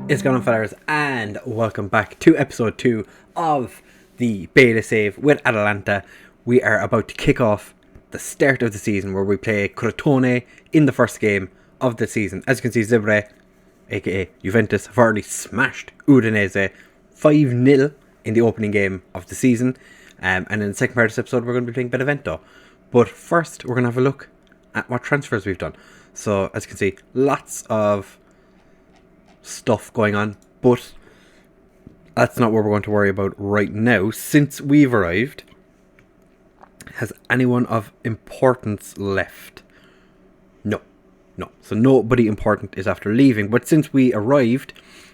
It's going on, fellas, and welcome back to episode 2 of the beta save with Atalanta. We are about to kick off the start of the season where we play Crotone in the first game of the season. As you can see, Zebre, aka Juventus, have already smashed Udinese 5-0 in the opening game of the season. And in the second part of this episode, we're going to be playing Benevento. But first, we're going to have a look at what transfers we've done. So, as you can see, lots of stuff going on, but that's not what we're going to worry about right now. Since we've arrived, has anyone of importance left? No. So nobody important is after leaving. But since we arrived,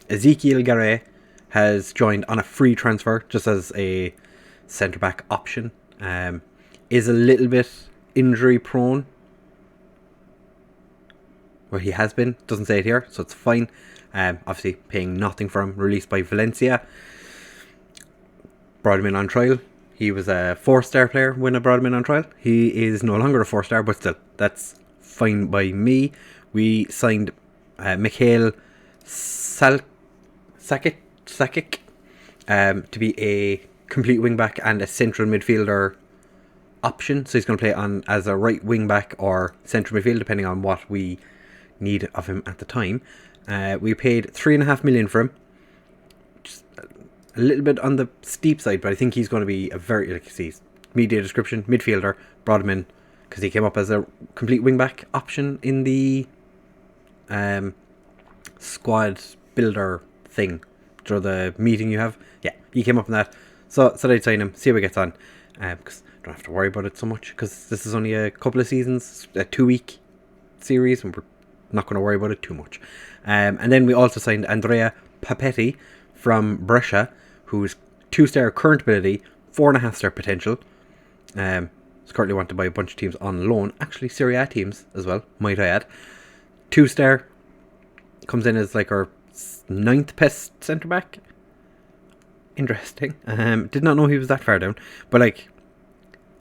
Ezekiel Garay has joined on a free transfer, just as a centre-back option. Is a little bit injury prone. Well, he has been. Doesn't say it here, so it's fine. Obviously, paying nothing for him. Released by Valencia. Brought him in on trial. He was a 4-star player when I brought him in on trial. He is no longer a 4-star, but still, that's fine by me. We signed Mikhail Sakic to be a complete wing-back and a central midfielder option. So he's going to play on as a right wing-back or central midfield, depending on what we need of him at the time. We paid 3.5 million for him. Just a little bit on the steep side, but I think he's going to be a very, like you see, media description, midfielder. Brought him in because he came up as a complete wing-back option in the squad builder thing. Through the meeting you have. Yeah, he came up in that. So I'd sign him, see how he gets on. Because I don't have to worry about it so much, because this is only a couple of seasons, a 2-week series, and we're not going to worry about it too much. And then we also signed Andrea Papetti from Brescia, who's 2-star current ability, 4.5-star potential. Is currently wanted by a bunch of teams on loan. Actually, Serie A teams as well, might I add. 2-star, comes in as like our 9th best centre back. Interesting. Did not know he was that far down. But like,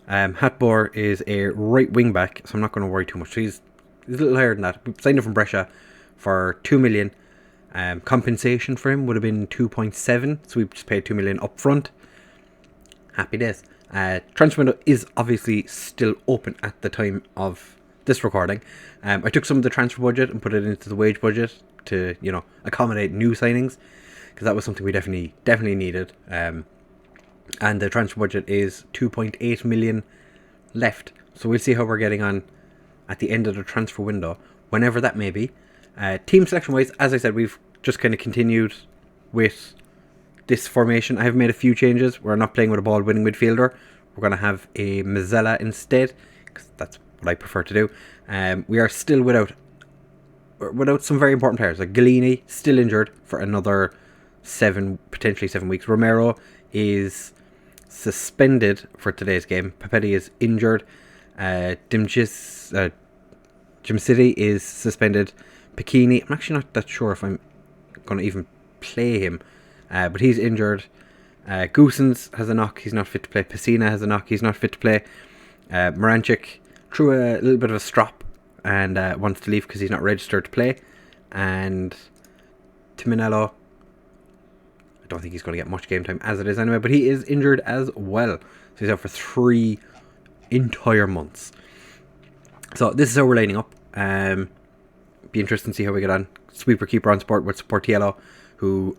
Hatbor is a right wing back, so I'm not going to worry too much. He's a little higher than that. We signed him from Brescia for 2 million. Compensation for him would have been 2.7, so we just paid 2 million up front. Happy days. Transfer window is obviously still open at the time of this recording. I took some of the transfer budget and put it into the wage budget to, accommodate new signings, because that was something we definitely needed. And the transfer budget is 2.8 million left. So we'll see how we're getting on at the end of the transfer window, whenever that may be. Team selection wise, as I said, we've just kind of continued with this formation. I have made a few changes. We're not playing with a ball winning midfielder. We're going to have a Mazzella instead, because that's what I prefer to do. We are still without some very important players. Like Galini, still injured for another potentially 7 weeks. Romero is suspended for today's game. Papetti is injured. Jim City is suspended. Pechini, I'm actually not that sure if I'm going to even play him, but he's injured. Goosens has a knock, he's not fit to play. Pessina has a knock, he's not fit to play. Moranchik threw a little bit of a strop and wants to leave because he's not registered to play. And Timinello, I don't think he's going to get much game time as it is anyway, but he is injured as well. So he's out for 3 entire months. So this is how we're lining up. Be interesting to see how we get on. Sweeper keeper on sport with Sportiello, who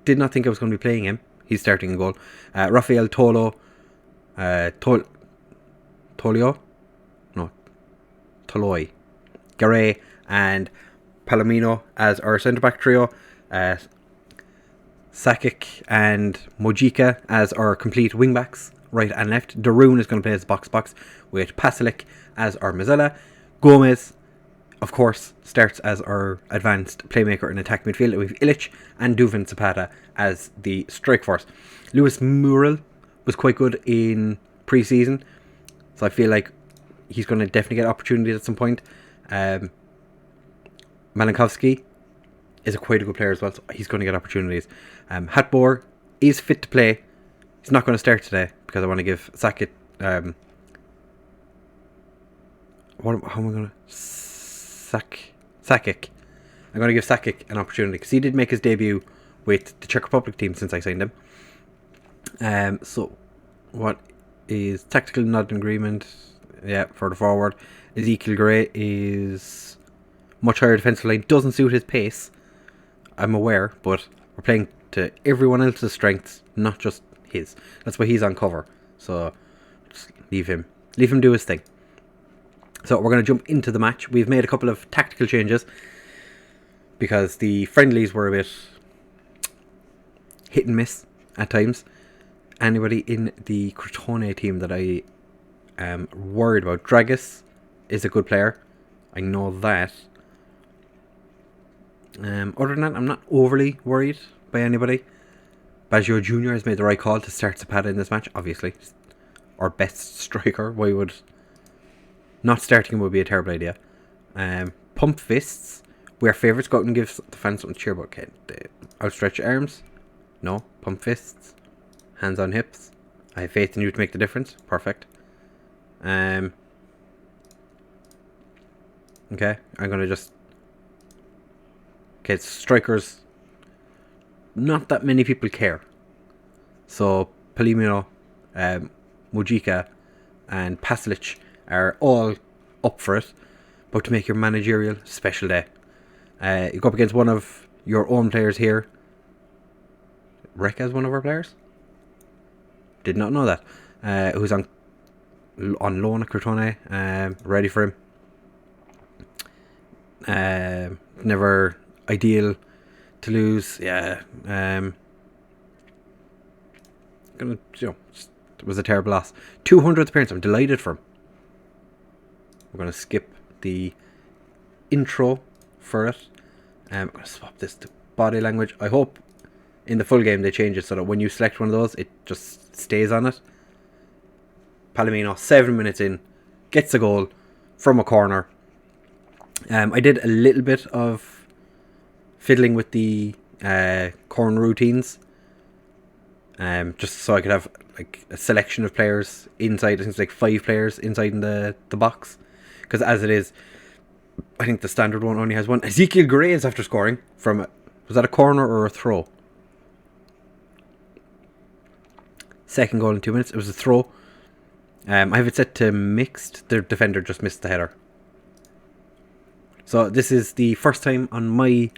did not think I was going to be playing him. He's starting a goal. Rafael Tolio, Toloi, Garay and Palomino as our centre-back trio. Sakic and Mojica as our complete wing-backs, right and left. Darun is going to play as box with Pasalic as our Mazzella. Gomez, of course, starts as our advanced playmaker in attack midfield. We have Ilic and Duvan Zapata as the strike force. Luis Muriel was quite good in pre-season, so I feel like he's going to definitely get opportunities at some point. Malinkovsky is quite a good player as well, so he's going to get opportunities. Hatbor is fit to play. He's not going to start today because I want to give Sakic. How am I going to Sakic I'm going to give Sakic an opportunity because he did make his debut with the Czech Republic team since I signed him. So, what is tactical not in agreement? Yeah, for the forward. Ezekiel Gray is much higher defensive line. Doesn't suit his pace. I'm aware, but we're playing to everyone else's strengths, not just his. That's why he's on cover. So, just leave him do his thing. So we're going to jump into the match. We've made a couple of tactical changes because the friendlies were a bit hit and miss at times. Anybody in the Crotone team that I am worried about? Dragus is a good player. I know that. Other than that, I'm not overly worried by anybody. Baggio Jr. has made the right call to start Zapata in this match, obviously. Our best striker. Why would... Not starting him would be a terrible idea. Pump fists. We are favourites. Go out and give the fans something to cheer about. Okay. Outstretched arms. No. Pump fists. Hands on hips. I have faith in you to make the difference. Perfect. Okay. I'm going to just... Okay, strikers. Not that many people care. So, Palimino, Mujica, and Paslic are all up for it, but to make your managerial special day. You go up against one of your own players here. Reka is one of our players? Did not know that. Who's on loan at Crotone. Ready for him. Never ideal to lose. Yeah. It was a terrible loss. 200th appearance. I'm delighted for him. We're going to skip the intro for it. I'm going to swap this to body language. I hope in the full game they change it so that when you select one of those, it just stays on it. Palomino, 7 minutes in, gets a goal from a corner. I did a little bit of fiddling with the corner routines. Just so I could have like a selection of players inside. I think it's like 5 players inside in the box. Because as it is, I think the standard one only has one. Ezekiel Gray is after scoring from... Was that a corner or a throw? Second goal in 2 minutes. It was a throw. I have it set to mixed. The defender just missed the header. So this is the first time on my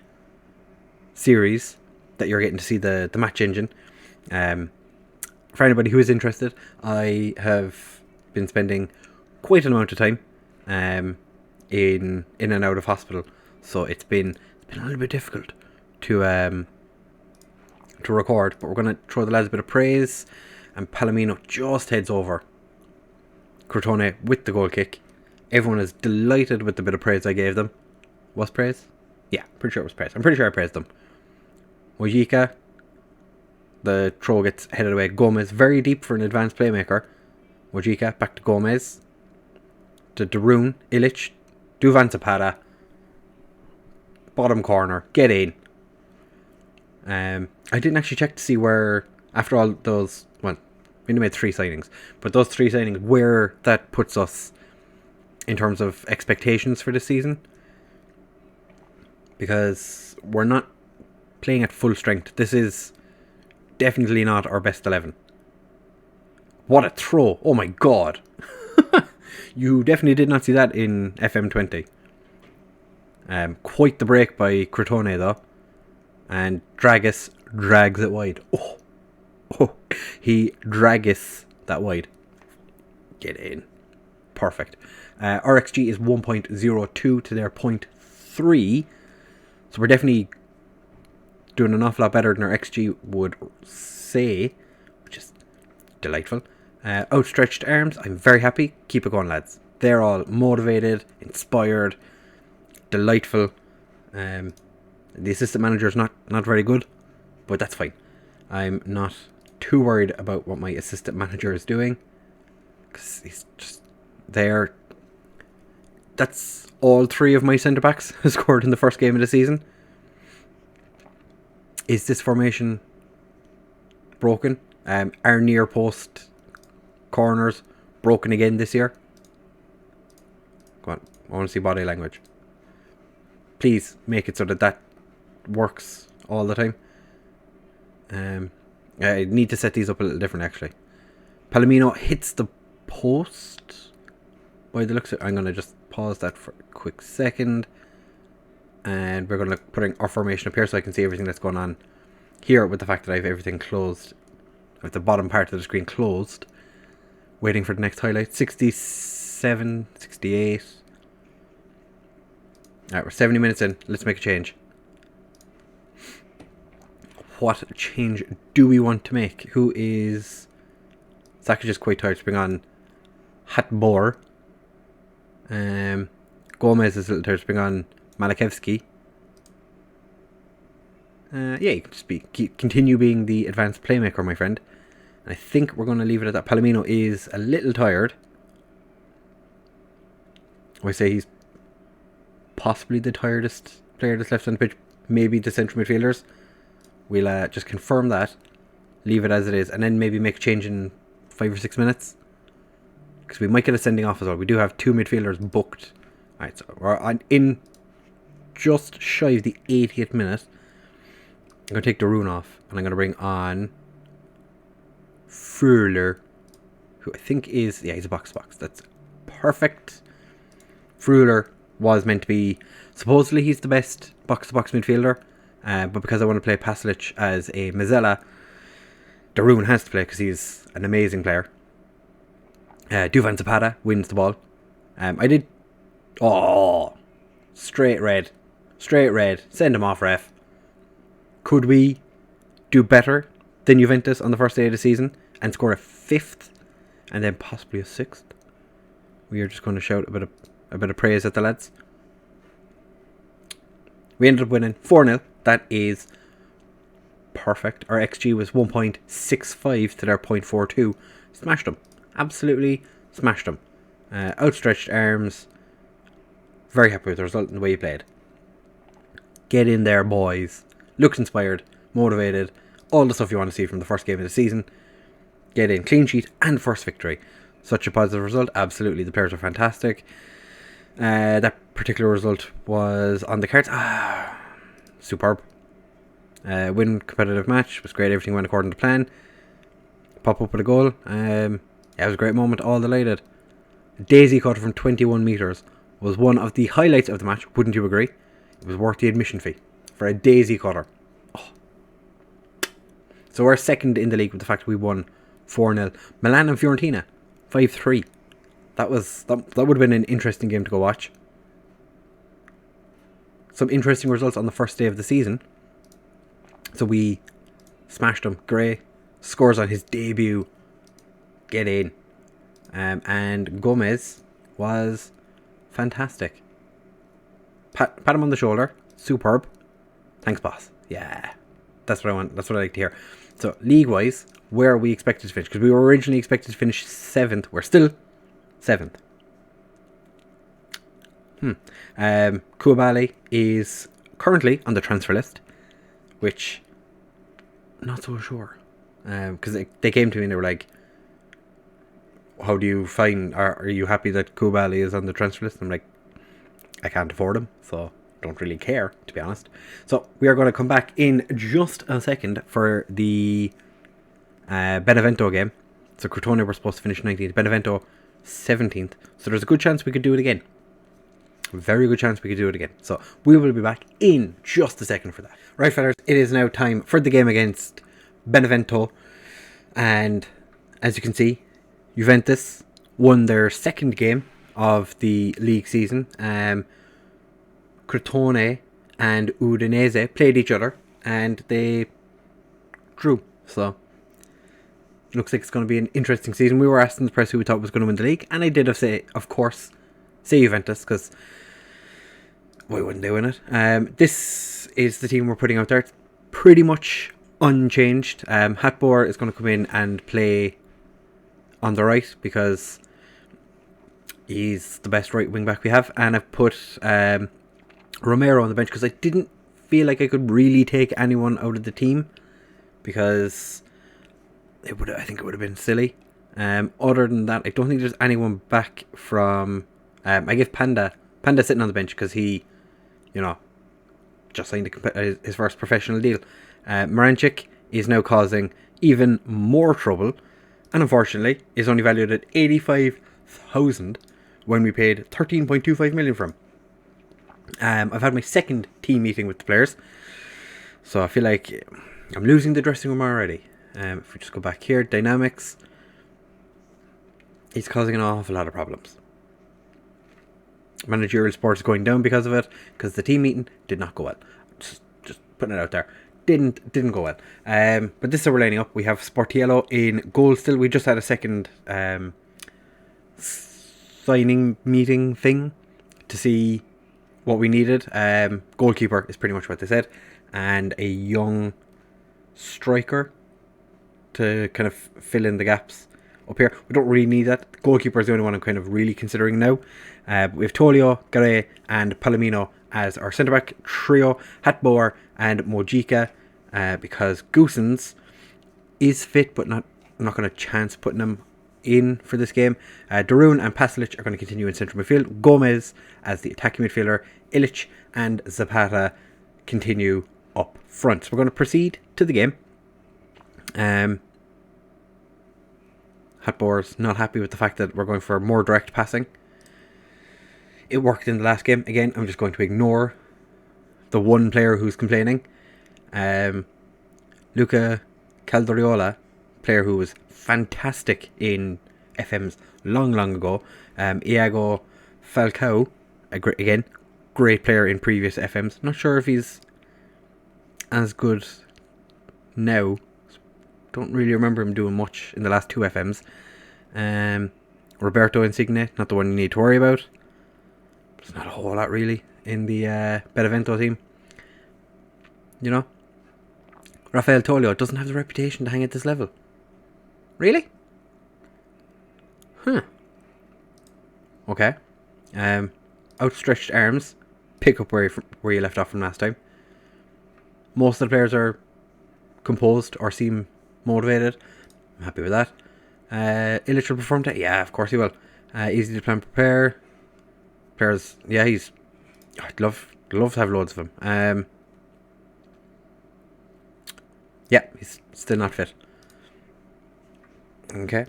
series that you're getting to see the match engine. For anybody who is interested, I have been spending quite an amount of time in and out of hospital, so it's been a little bit difficult to record. But we're going to throw the lads a bit of praise, and Palomino just heads over Crotone with the goal kick. Everyone is delighted with the bit of praise I gave them. Was praise? Yeah, pretty sure it was praise. I'm pretty sure I praised them. Wojcicka. The throw gets headed away. Gomez, very deep for an advanced playmaker. Wojcicka, back to Gomez. To Darun, Ilic, Duvan Zapata. Bottom corner, get in. I didn't actually check to see where, after all those, well, we only made 3 signings, but those 3 signings, where that puts us in terms of expectations for this season. Because we're not playing at full strength. This is definitely not our best 11. What a throw. Oh my god. You definitely did not see that in FM20. Quite the break by Crotone though. And Dragus drags it wide. Oh, he dragus that wide. Get in. Perfect. RXG is 1.02 to their 0.3. So we're definitely doing an awful lot better than our XG would say, which is delightful. Outstretched arms, I'm very happy. Keep it going, lads. They're all motivated, inspired, delightful. The assistant manager is not very good, but that's fine. I'm not too worried about what my assistant manager is doing, because he's just there. That's all 3 of my centre backs have scored in the first game of the season. Is this formation broken? Our near post corners broken again this year? Come on, I want to see body language. please make it so that works all the time. I need to set these up a little different, actually. Palomino hits the post. By the looks of it, I'm going to just pause that for a quick second. And we're going to put in our formation up here so I can see everything that's going on here, with the fact that I have everything closed. With the bottom part of the screen closed. Waiting for the next highlight. 67, 68. Alright, we're 70 minutes in. Let's make a change. What change do we want to make? Who is... It's actually just quite tired to bring on Hatbor. Gomez is a little tired to bring on Malakevsky. Yeah, you can just continue being the advanced playmaker, my friend. And I think we're going to leave it at that. Palomino is a little tired. I say he's possibly the tiredest player that's left on the pitch. Maybe the central midfielders. We'll just confirm that. Leave it as it is. And then maybe make a change in 5 or 6 minutes. Because we might get a sending off as well. We do have 2 midfielders booked. Alright, so we're in just shy of the 80th minute. I'm going to take the rune off. And I'm going to bring on Freuler. Who I think is... Yeah, he's a box-to-box. That's perfect. Freuler was meant to be... Supposedly he's the best box-to-box midfielder. But because I want to play Pasalic as a Mazzella, the rune has to play because he's an amazing player. Duvan Zapata wins the ball. I did... Oh! Straight red. Straight red. Send him off, ref. Could we do better than Juventus on the first day of the season and score a 5th and then possibly a 6th? We are just going to shout a bit of praise at the lads. We ended up winning 4-0. That is perfect. Our XG was 1.65 to their 0.42. Smashed them. Absolutely smashed them. Outstretched arms. Very happy with the result and the way he played. Get in there, boys. Looks inspired. Motivated. All the stuff you want to see from the first game of the season. Get in. Clean sheet and first victory. Such a positive result. Absolutely. The players are fantastic. That particular result was on the cards. Superb. Win competitive match. Was great. Everything went according to plan. Pop up with a goal. It was a great moment. All delighted. Daisy cutter from 21 metres was one of the highlights of the match. Wouldn't you agree? It was worth the admission fee for a daisy cutter. Oh. So we're second in the league with the fact we won 4-0. Milan and Fiorentina 5-3. That would have been an interesting game to go watch. Some interesting results on the first day of the season. So we smashed them. Gray scores on his debut. Get in. And Gomez was fantastic. Pat him on the shoulder. Superb. Thanks, boss. Yeah. That's what I want. That's what I like to hear. So, league-wise, where are we expected to finish? Because we were originally expected to finish 7th. We're still 7th. Koulibaly is currently on the transfer list, which not so sure. Because they came to me and they were like, how do you find, are you happy that Koulibaly is on the transfer list? I'm like, I can't afford him, so don't really care, to be honest. So we are going to come back in just a second for the Benevento game. So Crotone were supposed to finish 19th, Benevento 17th. So there's a good chance we could do it again. Very good chance we could do it again. So we will be back in just a second for that. Right, fellas, it is now time for the game against Benevento. And as you can see, Juventus won their second game of the league season. Crotone and Udinese played each other and they drew. So it looks like it's going to be an interesting season. We were asked in the press who we thought was going to win the league, and I did say, of course, say Juventus, because why wouldn't they win it? This is the team we're putting out there. It's pretty much unchanged. Hatbor is going to come in and play on the right because he's the best right wing back we have, and I've put Romero on the bench because I didn't feel like I could really take anyone out of the team because I think it would have been silly. Other than that, I don't think there's anyone back from. I give Panda sitting on the bench because he, just signed his first professional deal. Moranchik is now causing even more trouble, and unfortunately is only valued at 85,000 when we paid 13.25 million for him. I've had my second team meeting with the players, so I feel like I'm losing the dressing room already. If we just go back here, dynamics, he's causing an awful lot of problems. Managerial support is going down because of it, because the team meeting did not go well. Just putting it out there. Didn't go well. But this is how we're lining up. We have Sportiello in goal still. We just had a second signing meeting thing to see what we needed. Goalkeeper is pretty much what they said, and a young striker to kind of fill in the gaps up here. We don't really need that. The goalkeeper is the only one I'm kind of really considering now. We have Tolio, Garay and Palomino as our centre-back trio. Hatboer and Mojica, because Goosens is fit, but I'm not going to chance putting him in for this game. Darun and Pasalic are going to continue in central midfield. Gomez as the attacking midfielder. Ilic and Zapata continue up front. So we're going to proceed to the game. Hatboer's not happy with the fact that we're going for more direct passing. It worked in the last game. Again, I'm just going to ignore the one player who's complaining. Luca Caldariola, player who was fantastic in FMs long ago. Iago Falcao, again, great player in previous FMs. Not sure if he's as good now. Don't really remember him doing much in the last two FMs. Roberto Insigne, not the one you need to worry about. There's not a whole lot really in the Benevento team. You know? Rafael Tolio doesn't have the reputation to hang at this level. Really? Huh. Okay. Outstretched arms. Pick up where you left off from last time. Most of the players are composed or seem motivated. I'm happy with that. Illich will perform today? Yeah, of course he will. Easy to plan, prepare. Players, yeah, I'd love to have loads of him. Yeah, he's still not fit. Okay.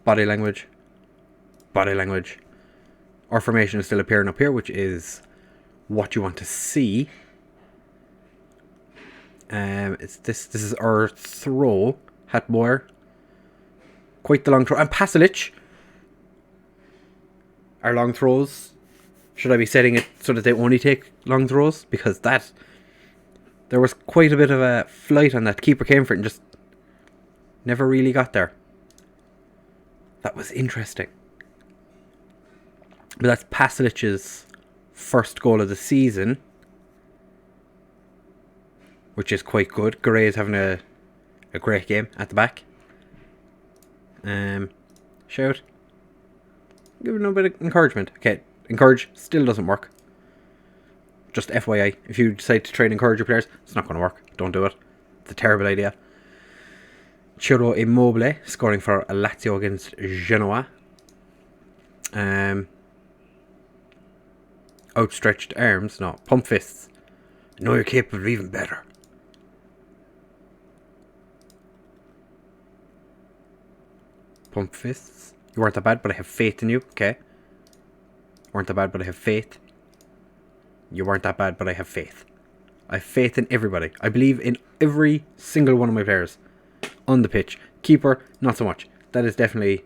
Body language. Our formation is still appearing up here, which is what you want to see. It's this is our throw. Hatboer. Quite the long throw. And Pasalic. Our long throws. Should I be setting it so that they only take long throws? Because there was quite a bit of a flight on that. Keeper came for it and just never really got there. That was interesting. But that's Pasalic's first goal of the season, which is quite good. Garay is having a great game at the back. Shout. Give it a bit of encouragement. Okay, encourage still doesn't work. Just FYI, if you decide to try and encourage your players, it's not going to work. Don't do it. It's a terrible idea. Ciro Immobile scoring for Lazio against Genoa. Outstretched arms. No, pump fists. I know you're capable of even better. Pump fists. You weren't that bad, but I have faith in you. Okay. Weren't that bad, but I have faith. You weren't that bad, but I have faith. I have faith in everybody. I believe in every single one of my players on the pitch. Keeper, not so much. That is definitely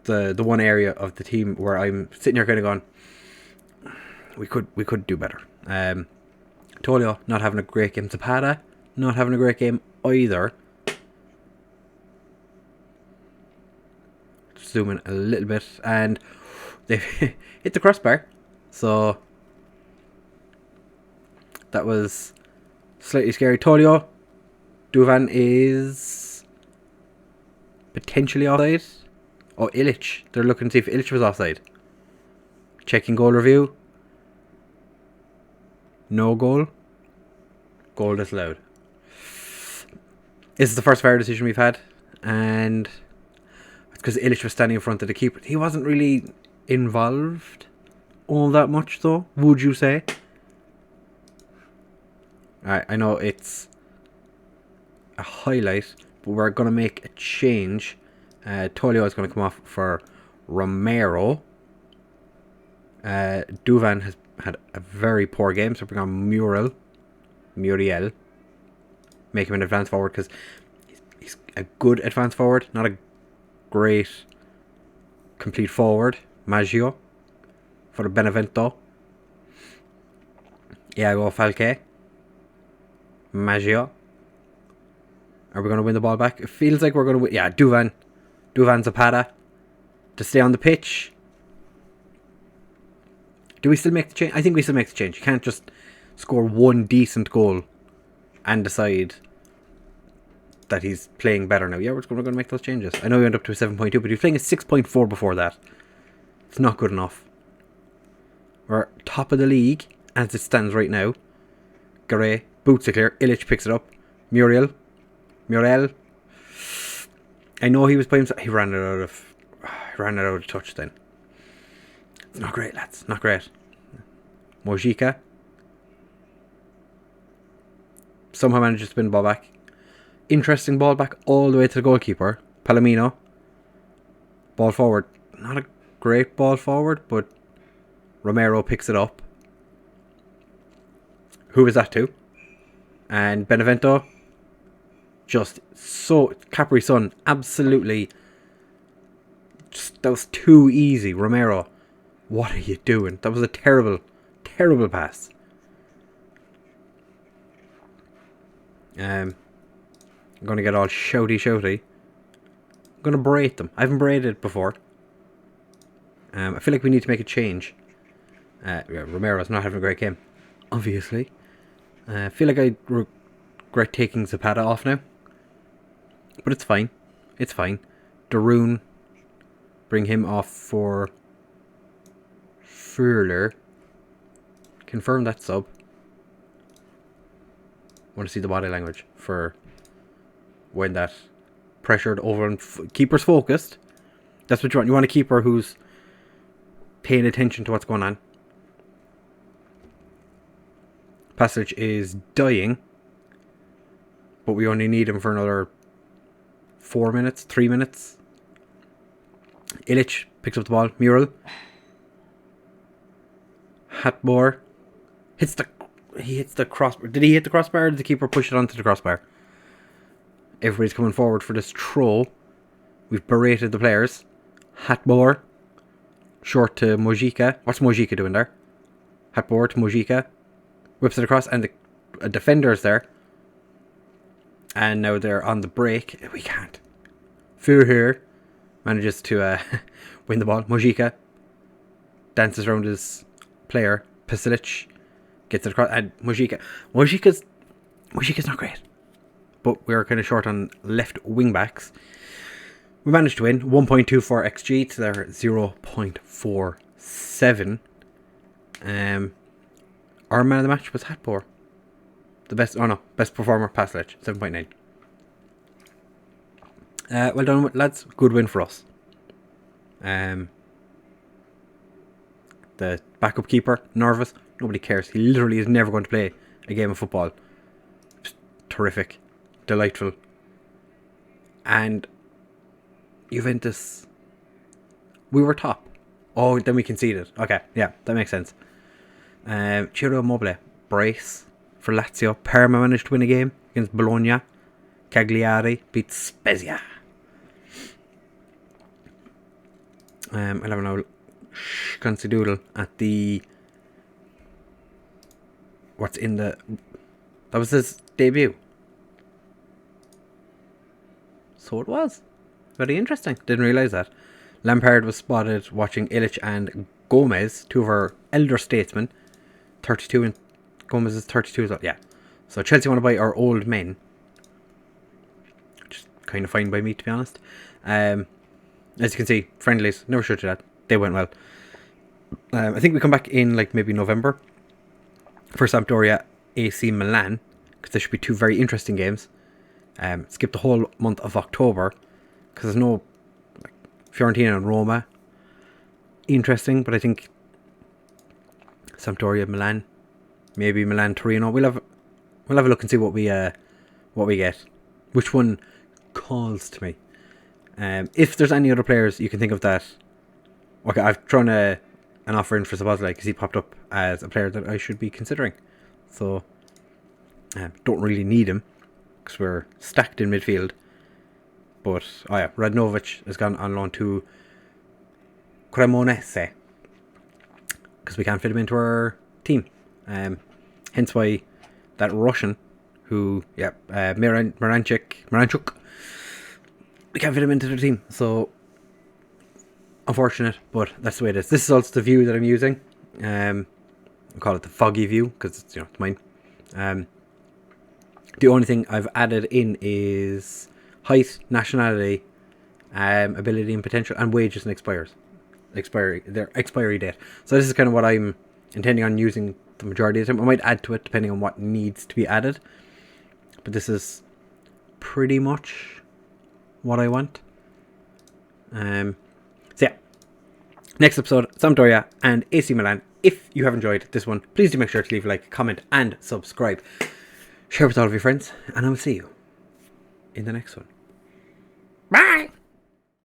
the one area of the team where I'm sitting here kind of going, we could do better. Tolio not having a great game. Zapata not having a great game either. Zoom in a little bit, and they've hit the crossbar, so that was slightly scary. Tolio, Duvan is potentially offside. Oh, Ilic, they're looking to see if Ilic was offside. Checking goal review. No goal. Goal disallowed. This is the first VAR decision we've had, and because Ilic was standing in front of the keeper. He wasn't really involved all that much, though, would you say? Alright, I know it's a highlight, but we're going to make a change. Tolio is going to come off for Romero. Duvan has had a very poor game, so bring on Muriel. Make him an advance forward, because he's a good advance forward, not a great complete forward. Maggio for the Benevento. Iago Falque. Maggio. Are we going to win the ball back? It feels like we're going to win. Yeah, Duvan Zapata to stay on the pitch. Do we still make the change? I think we still make the change. You can't just score one decent goal and decide that he's playing better now. Yeah, we're going to make those changes. I know he went up to a 7.2, but he was playing a 6.4 before that. It's not good enough. We're top of the league as it stands right now. Garay, boots are clear. Illich picks it up. Muriel. I know he was playing. He ran it out of touch then. It's not great, lads. Not great. Mojica somehow managed to spin the ball back. Interesting ball back all the way to the goalkeeper. Palomino. Ball forward. Not a great ball forward, but Romero picks it up. Who was that to? And Benevento. Just so... Capri Sun. Absolutely. That was too easy. Romero. What are you doing? That was a terrible, terrible pass. I'm going to get all shouty. I'm going to berate them. I haven't berated before. I feel like we need to make a change. Romero's not having a great game, obviously. I feel like I regret taking Zapata off now. But it's fine. It's fine. Darun. Bring him off for Furler. Confirm that sub. Want to see the body language for when that pressured over and keeper's focused. That's what you want. You want a keeper who's paying attention to what's going on. Passage is dying, but we only need him for another 4 minutes, 3 minutes. Illich picks up the ball. Muriel. Hatmore hits the crossbar. Did he hit the crossbar, or did the keeper push it onto the crossbar? Everybody's coming forward for this throw. We've berated the players. Hatmore. Short to Mojica. What's Mojica doing there? Hatmore to Mojica. Whips it across, and a defender's there. And now they're on the break. We can't. Fu here manages to win the ball. Mojica dances around his player. Pasilic gets it across, and Mojica's not great, but we're kind of short on left wing backs. We managed to win. 1.24 XG to their 0.47. Our man of the match was Hatpor. The best performer, Pasilic, 7.9. Well done, lads. Good win for us. The backup keeper, nervous. Nobody cares. He literally is never going to play a game of football. Just terrific. Delightful. And Juventus, we were top. Oh, then we conceded. Okay, yeah, that makes sense. Ciro Immobile, brace for Lazio. Parma managed to win a game against Bologna. Cagliari beat Spezia. I'll have an old doodle at the... What's in the... That was his debut. So it was. Very interesting. Didn't realise that. Lampard was spotted watching Illich and Gomez, two of our elder statesmen. 32 and Gomez is 32 as well. Yeah. So Chelsea want to buy our old men. Just kind of fine by me, to be honest. As you can see, friendlies, never should do that. They went well. I think we come back in like maybe November for Sampdoria AC Milan, because there should be two very interesting games. Skip the whole month of October because there's no like, Fiorentina and Roma. Interesting, but I think Sampdoria, Milan, maybe Milan, Torino. We'll have a look and see what we get. Which one calls to me? If there's any other players you can think of that, okay, I've thrown an offer in for Szoboszlai because he popped up as a player that I should be considering. So don't really need him because we're stacked in midfield. But Radnovic has gone on loan to Cremonese because we can't fit him into our team. Hence why that Russian, who Miranchuk, we can't fit him into the team. So unfortunate, but that's the way it is. This is also the view that I'm using. I call it the foggy view because it's mine. The only thing I've added in is height, nationality, ability and potential, and wages and their expiry date. So this is kind of what I'm intending on using the majority of the time. I might add to it depending on what needs to be added, but this is pretty much what I want. So yeah, next episode, Sampdoria and AC Milan. If you have enjoyed this one, please do make sure to leave a like, comment and subscribe. Share with all of your friends, and I will see you in the next one. Bye!